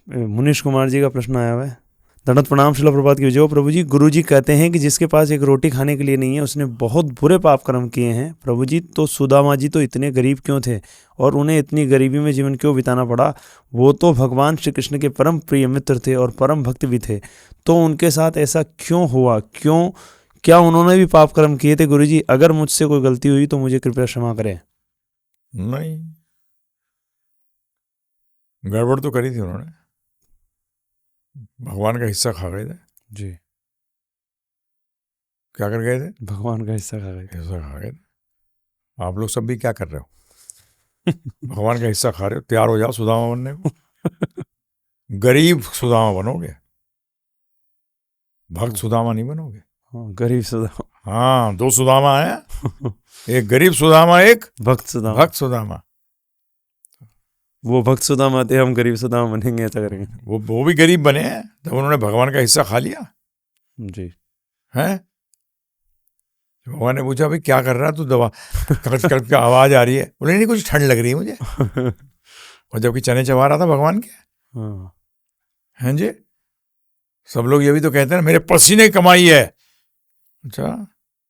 मुनीश कुमार जी का प्रश्न आया हुआ है। दंडवत प्रणाम, शिला प्रभात की विजय। प्रभु जी, गुरु जी कहते हैं कि जिसके पास एक रोटी खाने के लिए नहीं है उसने बहुत बुरे पाप कर्म किए हैं। प्रभु जी, तो सुदामा जी तो इतने गरीब क्यों थे और उन्हें इतनी गरीबी में जीवन क्यों बिताना पड़ा? वो तो भगवान श्री कृष्ण के परम प्रिय मित्र थे और परम भक्त भी थे, तो उनके साथ ऐसा क्यों हुआ? क्या उन्होंने भी पाप कर्म किए थे? गुरु जी, अगर मुझसे कोई गलती हुई तो मुझे कृपया क्षमा करें। नहीं, गड़बड़ तो करी थी उन्होंने, भगवान का हिस्सा खा गए थे। जी, क्या कर गए थे? भगवान का हिस्सा खा गए थे। हिस्सा खा गए थे। आप लोग सब भी क्या कर रहे हो? भगवान का हिस्सा खा रहे हो। तैयार हो जाओ सुदामा बनने को। गरीब सुदामा बनोगे, भक्त सुदामा नहीं बनोगे। हाँ, गरीब सुदामा। हाँ, दो सुदामा है, एक गरीब सुदामा, एक भक्त सुदामा। भक्त सुदामा। वो भक्त सुदामा थे, हम गरीब सुदामा बनेंगे, ऐसा करेंगे। वो भी गरीब बने हैं जब उन्होंने भगवान का हिस्सा खा लिया जी। है। भगवान ने पूछा, भाई क्या कर रहा है तू? दवा कड़क कड़क की आवाज आ रही है। बोले नहीं, कुछ ठंड लग रही है मुझे। और जबकि चने चबा रहा था भगवान के। हाँ। हैं जी, सब लोग ये भी तो कहते हैं ना, मेरे पसीने कमाई है। अच्छा,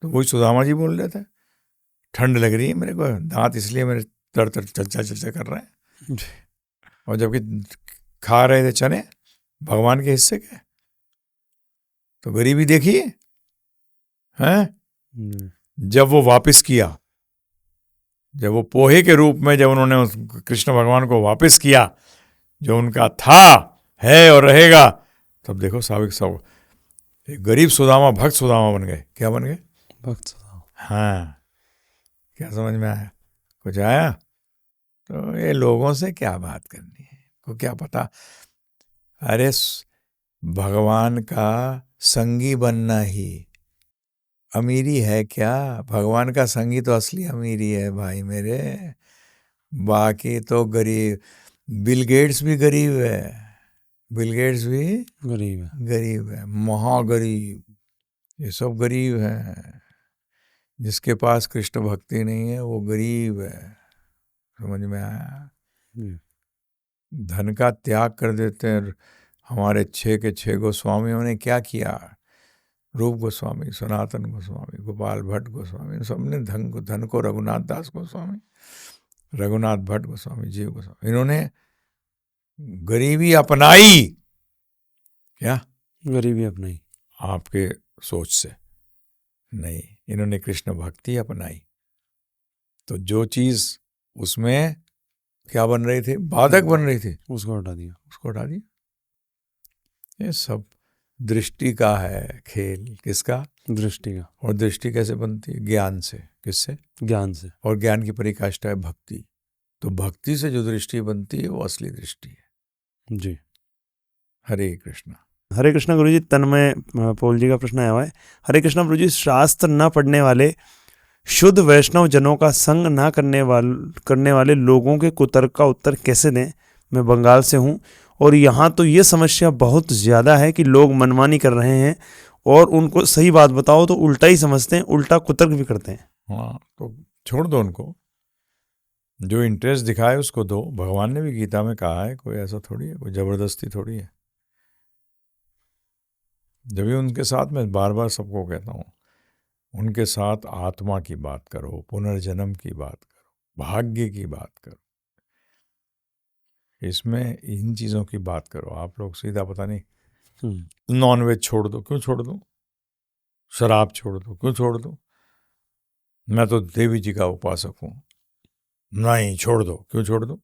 तो वही सुदामा जी बोल रहे थे, ठंड लग रही है मेरे को, दांत इसलिए मेरे तर तर चलचा चलचा कर रहे हैं। और जबकि खा रहे थे चने भगवान के हिस्से के। तो गरीबी देखिए हैं। जब वो वापस किया, जब वो पोहे के रूप में जब उन्होंने उस कृष्ण भगवान को वापस किया, जो उनका था, है और रहेगा, तब देखो साविक सब एक गरीब सुदामा भक्त सुदामा बन गए। क्या बन गए? भक्त सुदामा। हाँ, क्या समझ में आया? कुछ आया? तो ये लोगों से क्या बात करनी है, को क्या पता। अरे भगवान का संगी बनना ही अमीरी है क्या? भगवान का संगी तो असली अमीरी है भाई मेरे। बाकी तो गरीब, बिल गेट्स भी गरीब है, बिल गेट्स भी गरीब है, महागरीब, ये सब गरीब हैं। जिसके पास कृष्ण भक्ति नहीं है वो गरीब है। समझ में आया? धन का त्याग कर देते हैं। हमारे 6 के 6 गोस्वामियों ने क्या किया? रूप गोस्वामी, सनातन गोस्वामी, गोपाल भट्ट गोस्वामी, सबने धन को रघुनाथ दास गोस्वामी, रघुनाथ भट्ट गोस्वामी, जीव गोस्वामी, इन्होंने गरीबी अपनाई। क्या गरीबी अपनाई? आपके सोच से नहीं, इन्होंने कृष्ण भक्ति अपनाई। तो जो चीज उसमें क्या बन रही थी, बाधक बन रही थी, उसको हटा दिया, उसको हटा दिया। ये सब दृष्टि का है खेल। किसका? दृष्टि का। और दृष्टि कैसे बनती है? ज्ञान से। किससे? ज्ञान से। और ज्ञान की परिकाष्ठा है भक्ति। तो भक्ति से जो दृष्टि बनती है वो असली दृष्टि है। जी। हरे कृष्णा। हरे कृष्णा गुरु जी। तन्मय पोल जी का प्रश्न आया हुआ है। हरे कृष्णा गुरु जी, शास्त्र न पढ़ने वाले शुद्ध वैष्णव जनों का संग ना करने वाले लोगों के कुतर्क का उत्तर कैसे दें? मैं बंगाल से हूँ और यहाँ तो ये समस्या बहुत ज़्यादा है कि लोग मनमानी कर रहे हैं और उनको सही बात बताओ तो उल्टा ही समझते हैं, उल्टा कुतर्क भी करते हैं। हाँ, तो छोड़ दो उनको, जो इंटरेस्ट दिखाए उसको दो। भगवान ने भी गीता में कहा है, कोई ऐसा थोड़ी है, कोई ज़बरदस्ती थोड़ी है। जब भी उनके साथ मैं बार बार सबको कहता हूँ, उनके साथ आत्मा की बात करो, पुनर्जन्म की बात करो, भाग्य की बात करो, इसमें इन चीज़ों की बात करो। आप लोग सीधा पता नहीं, नॉनवेज छोड़ दो, क्यों छोड़ दो? शराब छोड़ दो, क्यों छोड़ दो? मैं तो देवी जी का उपासक हूँ, नहीं छोड़ दो, क्यों छोड़ दो?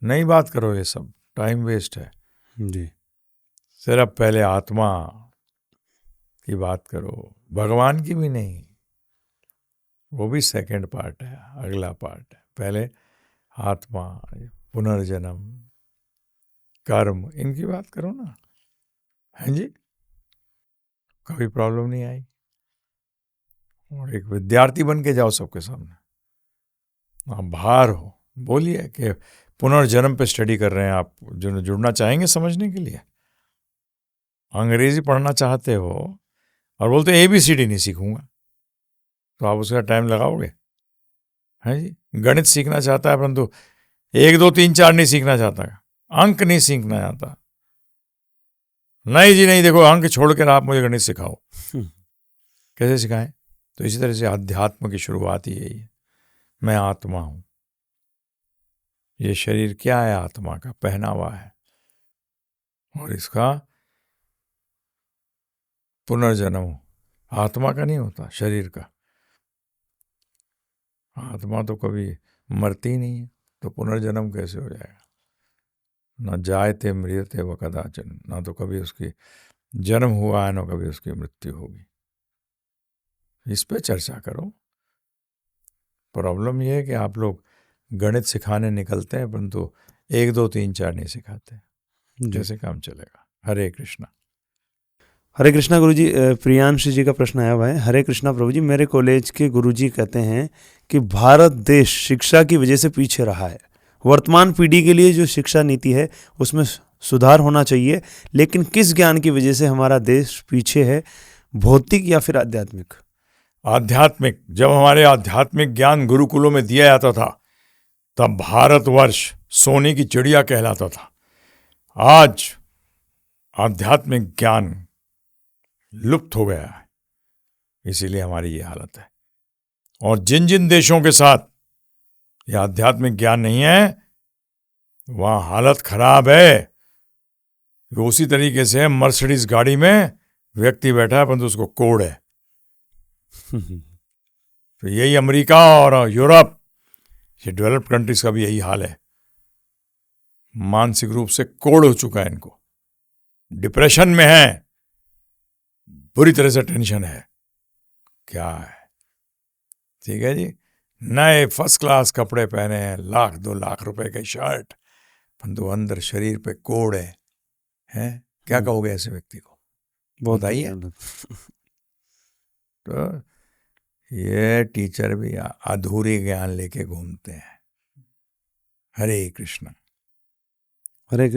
नहीं बात करो, ये सब टाइम वेस्ट है जी। सिर्फ पहले आत्मा की बात करो, भगवान की भी नहीं, वो भी सेकंड पार्ट है, अगला पार्ट है। पहले आत्मा, पुनर्जन्म, कर्म, इनकी बात करो ना। हैं जी, कभी प्रॉब्लम नहीं आई। और एक विद्यार्थी बन के जाओ सबके सामने, आप बाहर हो, बोलिए कि पुनर्जन्म पे स्टडी कर रहे हैं आप, जो जुड़ना चाहेंगे समझने के लिए, अंग्रेजी पढ़ना चाहते हो और बोलते हैं ABCD नहीं सीखूंगा, तो आप उसका टाइम लगाओगे? हैं जी, गणित सीखना चाहता है परंतु 1 2 3 4 नहीं सीखना चाहता, अंक नहीं सीखना आता। नहीं जी नहीं, देखो अंक छोड़कर आप मुझे गणित सिखाओ। कैसे सिखाएं? तो इसी तरह से अध्यात्म की शुरुआत ही यही है। मैं आत्मा हूं, ये शरीर क्या है? आत्मा का पहनावा है, और इसका पुनर्जन्म आत्मा का नहीं होता, शरीर का। आत्मा तो कभी मरती नहीं है, तो पुनर्जन्म कैसे हो जाएगा? न जायते म्रियते व कदाचन, ना तो कभी उसकी जन्म हुआ है, न कभी उसकी मृत्यु होगी। इस पे चर्चा करो। प्रॉब्लम यह है कि आप लोग गणित सिखाने निकलते हैं, परंतु 1 2 3 4 नहीं सिखाते। जैसे काम चलेगा। हरे कृष्णा। हरे कृष्णा गुरुजी। प्रियांश जी का प्रश्न आया हुआ है। हरे कृष्णा प्रभु जी, मेरे कॉलेज के गुरुजी कहते हैं कि भारत देश शिक्षा की वजह से पीछे रहा है। वर्तमान पीढ़ी के लिए जो शिक्षा नीति है उसमें सुधार होना चाहिए, लेकिन किस ज्ञान की वजह से हमारा देश पीछे है, भौतिक या फिर आध्यात्मिक? आध्यात्मिक। जब हमारे आध्यात्मिक ज्ञान गुरुकुलों में दिया जाता था, तब भारतवर्ष सोने की चिड़िया कहलाता था। आज आध्यात्मिक ज्ञान लुप्त हो गया है, इसीलिए हमारी ये हालत है। और जिन जिन देशों के साथ ये आध्यात्मिक ज्ञान नहीं है, वहां हालत खराब है। उसी तरीके से मर्सिडीज गाड़ी में व्यक्ति बैठा है, परंतु उसको कोड है। तो यही अमेरिका और यूरोप, ये डेवलप्ड कंट्रीज का भी यही हाल है। मानसिक रूप से कोड हो चुका है इनको, डिप्रेशन में है, बुरी तरह से टेंशन है। क्या है? ठीक है जी, नए फर्स्ट क्लास कपड़े पहने हैं, 1 2 लाख रुपए के शर्ट, परंतु अंदर शरीर पे कोड है। क्या कहोगे ऐसे व्यक्ति को? बताइए। तो ये टीचर भी अधूरी ज्ञान लेके घूमते हैं। हरे कृष्णा। हरे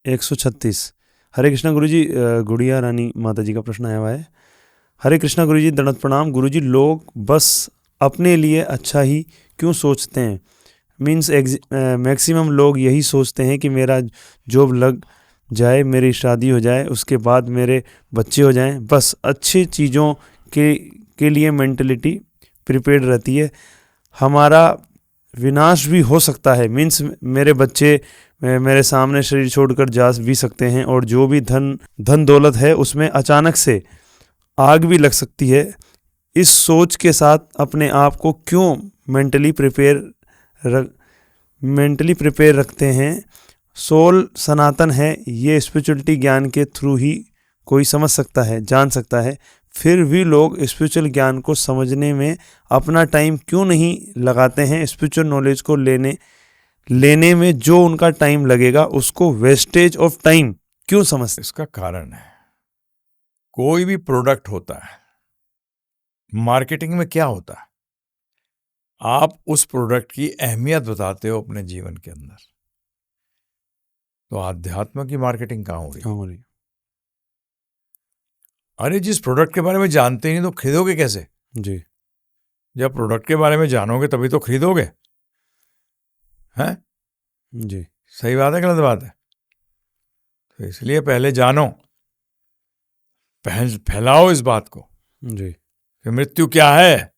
136। हरे कृष्णा गुरुजी। गुड़िया रानी माता जी का प्रश्न आया हुआ है। हरे कृष्णा गुरुजी, दंडवत प्रणाम। गुरुजी, लोग बस अपने लिए अच्छा ही क्यों सोचते हैं? मीन्स मैक्सिमम लोग यही सोचते हैं कि मेरा जॉब लग जाए, मेरी शादी हो जाए, उसके बाद मेरे बच्चे हो जाएं, बस अच्छी चीज़ों के लिए मेंटलिटी प्रिपेयर्ड रहती है। हमारा विनाश भी हो सकता है। मीन्स मेरे बच्चे मेरे सामने शरीर छोड़कर जा भी सकते हैं, और जो भी धन दौलत है उसमें अचानक से आग भी लग सकती है। इस सोच के साथ अपने आप को क्यों मेंटली प्रिपेयर रखते हैं? सोल सनातन है, ये स्पिरिचुअलिटी ज्ञान के थ्रू ही कोई समझ सकता है, जान सकता है। फिर भी लोग स्पिरिचुअल ज्ञान को समझने में अपना टाइम क्यों नहीं लगाते हैं? स्पिरिचुअल नॉलेज को लेने में जो उनका टाइम लगेगा उसको वेस्टेज ऑफ टाइम क्यों समझते? इसका कारण है, कोई भी प्रोडक्ट होता है, मार्केटिंग में क्या होता है, आप उस प्रोडक्ट की अहमियत बताते हो अपने जीवन के अंदर। तो आध्यात्म की मार्केटिंग कहाँ हो रही? अरे जिस प्रोडक्ट के बारे में जानते नहीं तो खरीदोगे कैसे? जी, जब प्रोडक्ट के बारे में जानोगे तभी तो खरीदोगे। हैं? जी, सही बात है, गलत बात है? तो इसलिए पहले जानो, फैलाओ इस बात को जी, कि मृत्यु क्या है,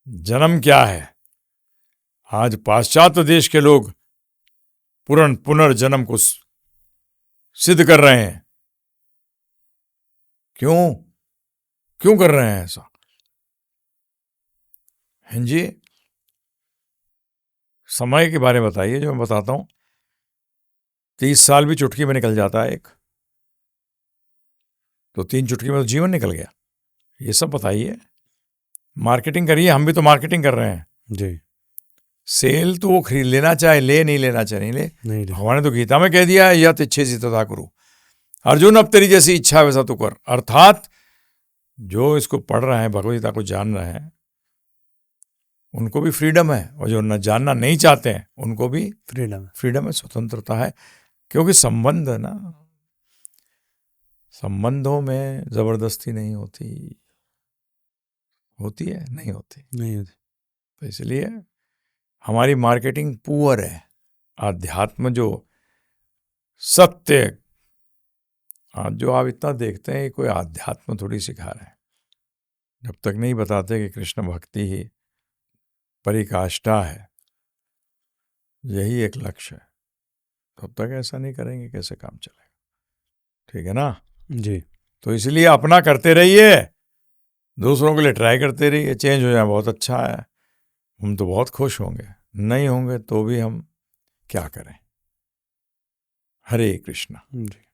जन्म क्या है। आज पाश्चात्य देश के लोग पुनर्जन्म को सिद्ध कर रहे हैं। क्यों कर रहे हैं ऐसा? हैं जी? समय के बारे में बताइए, जो मैं बताता हूं। 30 साल भी चुटकी में निकल जाता है एक, तो 3 चुटकी में तो जीवन निकल गया। ये सब बताइए, मार्केटिंग करिए। हम भी तो मार्केटिंग कर रहे हैं जी। सेल तो वो खरीद लेना चाहे ले, नहीं लेना चाहे नहीं ले। भगवान ने तो गीता में कह दिया है, यत इच्छे से तथा करो। अर्जुन, अब तेरी जैसी इच्छा वैसा तो कर। अर्थात जो इसको पढ़ रहे हैं, भगवद गीता को जान रहे हैं, उनको भी फ्रीडम है, और जो न जानना नहीं चाहते हैं उनको भी फ्रीडम है, स्वतंत्रता है। क्योंकि संबंध है ना, संबंधों में जबरदस्ती नहीं होती है? नहीं होती। तो इसलिए हमारी मार्केटिंग पुअर है। आध्यात्म जो सत्य। आज जो आप इतना देखते हैं, कोई आध्यात्म थोड़ी सिखा रहे हैं। जब तक नहीं बताते कि कृष्ण भक्ति ही परिकाष्ठा है, यही एक लक्ष्य है, तब तक ऐसा नहीं करेंगे, कैसे काम चलेगा? ठीक है ना जी। तो इसलिए अपना करते रहिए, दूसरों के लिए ट्राई करते रहिए। चेंज हो जाए बहुत अच्छा है, हम तो बहुत खुश होंगे। नहीं होंगे तो भी हम क्या करें। हरे कृष्णा। जी।